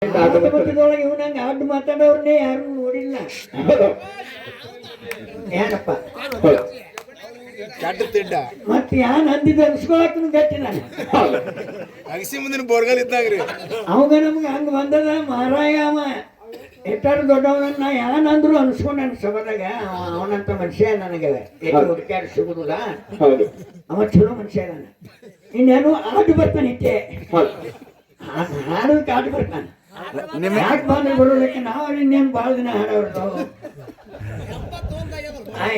ಇವನಂಗ ಅಡ್ಡು ಮಾತಾಡೋರ್ನೇ ಯಾರು ನೋಡಿಲ್ಲ. ಏನಪ್ಪ ಮತ್ ಯಾನ್ ಅಂದಿದ್ದ ಅನ್ಸ್ಕೊಳಕ್ ಗಟ್ಟಿ ನಾನು ಅಗಸಿ ಮುಂದಿನ ಬೋರ್ಗಲ್ ಇದ್ದಾಗ್ರಿ ಅವಾಗ ನಮ್ಗೆ ಹಂಗ ಬಂದದ ಮಾರಾಯ. ಅವ ಎಷ್ಟಾರು ದೊಡ್ಡವನನ್ನ ಯಾನ್ ಅಂದ್ರು ಅನ್ಸ್ಕೊಂಡ್ ನನ್ ಸಭದಾಗ ಅವನಂತ ಮನುಷ್ಯ ನನಗೆ ಎಲ್ಲಿ ಹುಡುಕ್ಯಾರ ಸಿಗುದಿಲ್ಲ. ಅವ ಚಲೋ ಮನುಷ್ಯ ಅದಾನ. ಇನ್ನೇನು ಆಡು ಬರ್ತಾನೆ ಇಟ್ಟೆ ಹಾಡೋದಕ್ಕೆ ಆಡು ಬರ್ತಾನೆ. ಯಾಕೆ ಬಾಂಧ ಬರೋದಕ್ಕೆ ನಾವು ಇನ್ನೇನು ಭಾಳ ದಿನ ಹಾಡೋರು.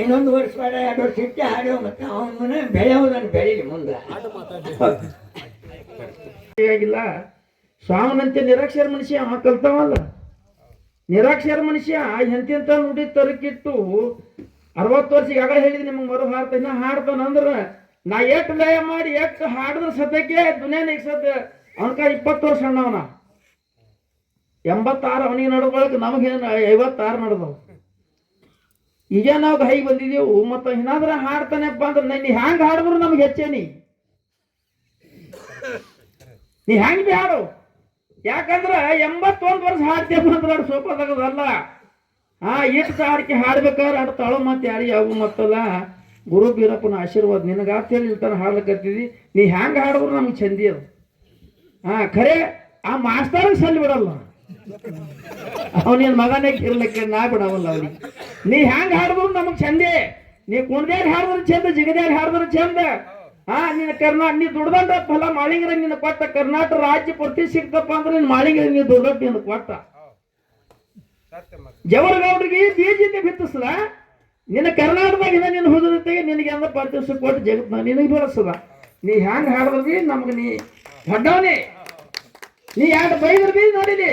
ಇನ್ನೊಂದು ವರ್ಷ ಬೇಡ 2 ವರ್ಷ ಇಟ್ಟೆ ಹಾಡೋ ಮತ್ತೆ ಅವನ ಬೆಳೆಯೋದನ್ನು ಬೆಳೀಲಿ ಮುಂದೆ. ಆಗಿಲ್ಲ ಸ್ವಾಮನಂತೆ ನಿರಾಕ್ಷರ ಮನುಷ್ಯ ಅವ ಕಲ್ತಾವಲ್ಲ. ನಿರಾಕ್ಷರ ಮನುಷ್ಯ ಎಂತೆಂತ ನುಡಿ ತರಕಿಟ್ಟು 60 ವರ್ಷ ಆಗ ಹೇಳಿದ್ ನಿಮ್ಗೆ ಮರು ಹಾಡ್ತಾನ ಹಾಡ್ತಾನಂದ್ರ ನಾ ಎಷ್ಟು ಲಯ ಮಾಡಿ ಎಷ್ಟು ಹಾಡಿದ್ರ ಸದ್ಯಕ್ಕೆ ದುನಿಯಾನ ಈಗ ಸದ್ಯ ಅವನಕ 20 ವರ್ಷ ಅಣ್ಣವನ 86 ಅವನಿಗೆ ನಡ್ಕೊಳಕ್ ನಮಗೇನು 56 ನಡೆದವು. ಈಗ ನಾವು ಹೈ ಬಂದಿದೆವು ಮತ್ತ ಏನಾದ್ರ ಹಾಡ್ತಾನೆಪ್ಪ ಅಂದ್ರೆ ನೀ ಹ್ಯಾಂಗ ಹಾಡಿದ್ರು ನಮ್ಗೆ ಹೆಚ್ಚೇನಿ. ನೀ ಹೆಂಗ್ ಬಿ ಹಾಡು, ಯಾಕಂದ್ರ 81 ವರ್ಷ ಹಾಡ್ತೇವೆ ಅಂದ್ರೆ ಸೋಪದಾಗದಲ್ಲ. ಎಷ್ಟು ಹಾಡಿಕೆ ಹಾಡ್ಬೇಕಾದ್ರೆ ಹಾಡ್ತಾಳು ಮತ್ತೆ ಯಾರು ಯಾವ ಮತ್ತಲ್ಲ ಗುರು ಬೀರಪ್ಪನ ಆಶೀರ್ವಾದ ನಿನಗಾತ ಹೇಳಿ ಇಲ್ತಾನ ಹಾಡ್ಲಕತ್ತಿದಿ. ನೀ ಹ್ಯಾಂಗ ಹಾಡಿದ್ರು ನಮ್ಗೆ ಚಂದಿ ಅದು. ಖರೆ ಆ ಮಾಸ್ತರ್ಗೆ ಸಲ್ಲಿ ಬಿಡಲ್ಲ, ಅವನೇನು ಮಗನೇ ಇರ್ಲಿಕ್ಕೆ ನಾ ಬಿಡವಲ್ಲ ಅವನಿಗೆ. ನೀ ಹ್ಯಾಂಗ ಹಾಡಿದ್ರು ನಮಗ್ ಚಂದೆ. ನೀ ಕುಣ್ದ್ಯಾಗ ಹಾಡಿದ್ರು ಚಂದ, ಜಿಗದ್ಯಾಗ ಹಾಡಿದ್ರು ಚಂದ. ನಿನ್ನ ನೀ ದುಡ್ದಂತ ಫಲ ಮಾಳಿಂಗ್ರ ನಿನ್ನ ಕೊಟ್ಟ. ಕರ್ನಾಟಕ ರಾಜ್ಯ ಪ್ರತಿ ಸಿಕ್ತಪ್ಪ ಅಂದ್ರೆ ನೀನ್ ಮಾಳಿಂಗ್ರ ನೀ ದುಡ್ದಟ್ಟು ನಿನ್ನ ಕೊಟ್ಟ. ಜವರಗೌಡ್ರಿಗೆ ಬೀಜದಿಂದ ಬಿತ್ತಿಸಲ ನಿನ್ನ ಕರ್ನಾಟಕದಾಗ ನಿನ್ನ ಹುಡುಗತೆಗೆ ನಿನಗೆ ಅಂದ ಪ್ರತಿಷ್ಠ ಕೊಟ್ಟು ಜಗತ್ನ ನಿನಗೆ ಬೆಳೆಸದ. ನೀ ಹ್ಯಾಂಗ ಹಾಡಿದ್ರಿ ನಮ್ಗೆ ನೀ ದೊಡ್ಡವನೇ. ನೀ 2 ಬೈದ್ರ ಬಿ ನೋಡಿದಿ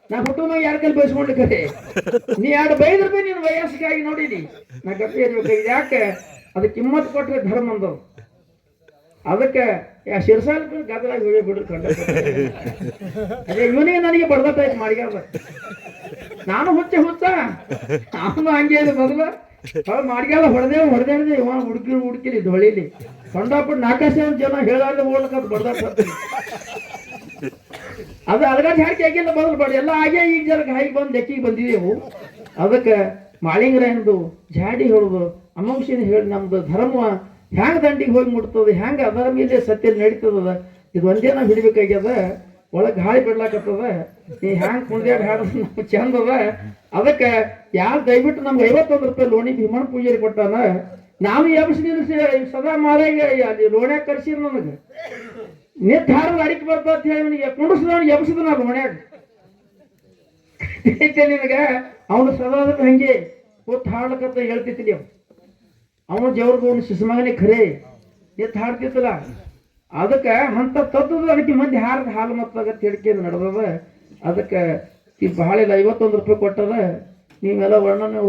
ನಾ ಹುಟ್ಟುವ 2 ಕೈಲಿ ಬಯಸ್ಕೊಂಡ್ಲಿಕ್ಕೆ. ನೀ 2 ಬೈದ್ರ ಬಿ ನೀನು ವಯಸ್ಸಿಗಾಗಿ ನೋಡಿದಿ. ನಾ ಗಟ್ಟಿ ಇರ್ಬೇಕು. ಯಾಕೆ ಅದಕ್ಕೆ ಕಿಮ್ಮತ್ ಕೊಟ್ರೆ ಧರ್ಮ ಅಂದವು. ಅದಕ್ಕೆ ಶಿರ್ಸಾಲ್ ಗದಲಾಗಿ ಹೋಗಿ ಬಿಡ್ರಿ ಕಂಡ. ಅದೇ ಇವನಿಗೆ ನನಗೆ ಬಡ್ದ ಟೈಪ್ ಮಾಡ್ಯಾರ. ನಾನು ಹುಚ್ಚ ಅವನು ಹಂಗೆ ಇದೆ ಮೊದಲು ಮಾಡ್ಯಾರ. ಹೊಡೆದೇಳಿದೆ ಇವ ಹುಡುಕಿಲಿ ಹೊಳಿಲಿ ಕಂಡಾಪಟ್ಟು 4 ಜನ ಹೇಳಾರ್ದೆ ಓಡ್ಲಕ್ಕ ಬಡ್ದ. ಅದು ಅಲ್ಗಾಡ್ ಹಾಕಿ ಆಗಿಲ್ಲ ಬದಲು ಬಡ ಎಲ್ಲ ಹಾಗೆ ಈಗ ಜನ ಹಾಗೆ ಬಂದು ಲೆಕ್ಕಿಗೆ ಬಂದಿದ್ದೆವು. ಅದಕ್ಕೆ ಮಾಳಿಂಗ್ರ ಎಂದು ಜಾಡಿ ಹೇಳುದು ಅಮಾಂಶಿನ ಹೇಳಿ ನಮ್ದು ಧರ್ಮ ಹ್ಯಾಂಗ ದಂಡಿಗೆ ಹೋಗಿ ಮುಟ್ತದ, ಹ್ಯಾಂಗ ಅದರ ಮೇಲೆ ಸತ್ಯ ನಡೀತದ. ಇದು ಒಂದೇ ನಾವು ಹಿಡಿಬೇಕಾಗ್ಯದ. ಒಳಗೆ ಗಾಳಿ ಬಿಡ್ಲಾಕತ್ತದ. ನೀ ಹ್ಯಾಂಗ ಕುಣ್ದ್ಯಾಡ್ ಹಾಡಿದ್ರೆ ನಮ್ಗೆ ಚಂದ ಅದ. ಅದಕ್ಕೆ ಯಾರು ದಯವಿಟ್ಟು ನಮ್ಗೆ 51 ರೂಪಾಯಿ ಲೋಣಿ ಭೀಮಣ್ಣ ಪೂಜಾರಿ ಕೊಟ್ಟಾನ. ನಾನು ಎಬ್ಸಿ ಸದಾ ಮಾರಾಗ ಅಲ್ಲಿ ಲೋಣ್ಯಾಗ ಕರ್ಸಿರ್ ನನಗೆ ನಿತ್ ಹಾರದ ಅಡಿಕೆ ಬರ್ತಾ ಅಂತ ಹೇಳಿ ನನಗೆ ಕುಂಡಿಸ್ದವನಿಗೆ ಎಬ್ಸಿದ ನಾ ಲೋಣ್ಯಾಗ ನಿನಗೆ. ಅವನು ಸದಾ ಹಂಗೆ ಕೂತ್ ಹಾಡ್ಲಕತ್ತ ಹೇಳ್ತಿತ್ತಿಲ್ಲ. ಅವನು ಜವ್ರಗೌನ ಶಿಶುಮಗನೇ ಖರೆ ನಿತ್ ಹಾಡ್ತಿತ್ತಲ್ಲ. ಅದಕ್ಕೆ ಅಂತ ತದ್ದದ ಅಡಿಕೆ ಮಂದಿ ಹಾರದ ಹಾಲು ಮತ್ತಾಗತ್ತೆ ಹೇಳಿಕೆ ನಡೆದದ. ಅದಕ್ಕೆ ಈ ಬಹಳ 51 ರೂಪಾಯಿ ಕೊಟ್ಟದ. ನೀವೆಲ್ಲ ವರ್ಣನೆ